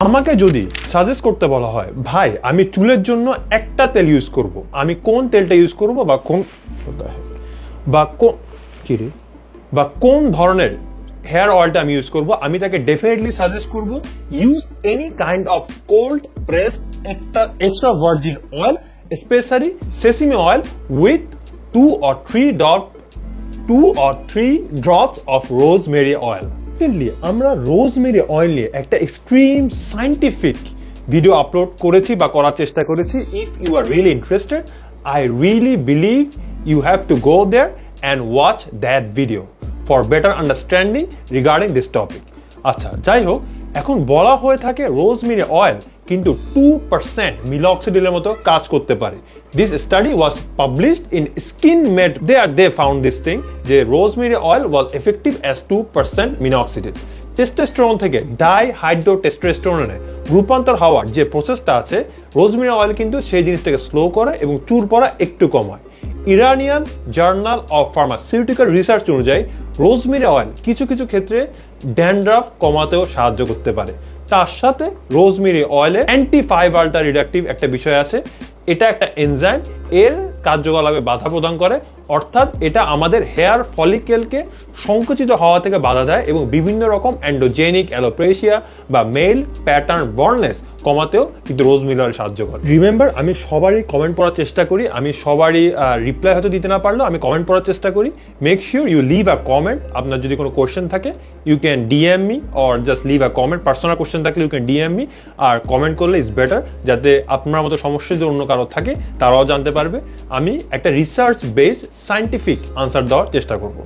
আমাকে যদি সাজেস্ট করতে বলা হয় ভাই আমি চুলের জন্য একটা তেল ইউজ করব, আমি কোন তেলটা ইউজ করব বা কোন ধরনের হেয়ার অয়েলটা আমি ইউজ করব, আমি তাকে ডেফিনেটলি সাজেস্ট করব use any kind of cold pressed একটা extra virgin oil, specially sesame oil with 2 or 3 drops of rosemary oil. আমরা রোজমেরি অয়েল নিয়ে একটা এক্সট্রিম সায়েন্টিফিক ভিডিও আপলোড করেছি বা করার চেষ্টা করেছি। If you are really interested, I really believe you have to go there and watch that video for better understanding regarding this topic. আচ্ছা, যাই হোক, এখন বলা হয়ে থাকে রোজমেরি অয়েল কিন্তু 2% মিলক্সিডিলের মতো কাজ করতে পারে। This study was published in skin med, they found this thing যে rosemary oil was effective as 2% minoxidil. Testosterone থেকে ডাইহাইড্রোটেস্টোস্টেরনে রূপান্তর হওয়ার যে প্রসেসটা আছে, রোজমেরি অয়েল কিন্তু সেই জিনিসটাকে স্লো করে এবং চুল পড়া একটু কমায়। Iranian journal of pharmaceutical research অনুযায়ী রোজমেরি অয়েল কিছু কিছু ক্ষেত্রে ড্যান্ড্রাফ কমাতেও সাহায্য করতে পারে। তার সাথে রোজমেরি অয়েলে অ্যান্টিফাইবাল্টা রিডাকটিভ একটা বিষয় আছে, এটা একটা এনজাইম, এর কার্যকলাপে বাধা প্রদান করে, অর্থাৎ এটা আমাদের হেয়ার ফলিকেলকে সংকুচিত হওয়া থেকে বাধা দেয় এবং বিভিন্ন রকম অ্যান্ড্রোজেনিক অ্যালোপেশিয়া বা মেল প্যাটার্ন বর্ননেস কমাতেও কিন্তু রোজমেরি অয়েল সাহায্য করে। রিমেম্বার, আমি সবারই কমেন্ট পড়ার চেষ্টা করি, আমি সবারই রিপ্লাই হয়তো দিতে না পারলেও আমি কমেন্ট পড়ার চেষ্টা করি। Make sure you leave a comment. আপনার যদি কোনো কোয়েশ্চেন থাকে you can DM me or just leave a comment. Personal question থাকলে ইউ ক্যান ডিএম মি, আর কমেন্ট করলে ইজ বেটার, যাতে আপনার মতো সমস্যা যদি অন্য কারো থাকে তারাও জানতে পারবে। আমি একটা রিসার্চ বেসড সায়েন্টিফিক আনসার দেওয়ার চেষ্টা করব।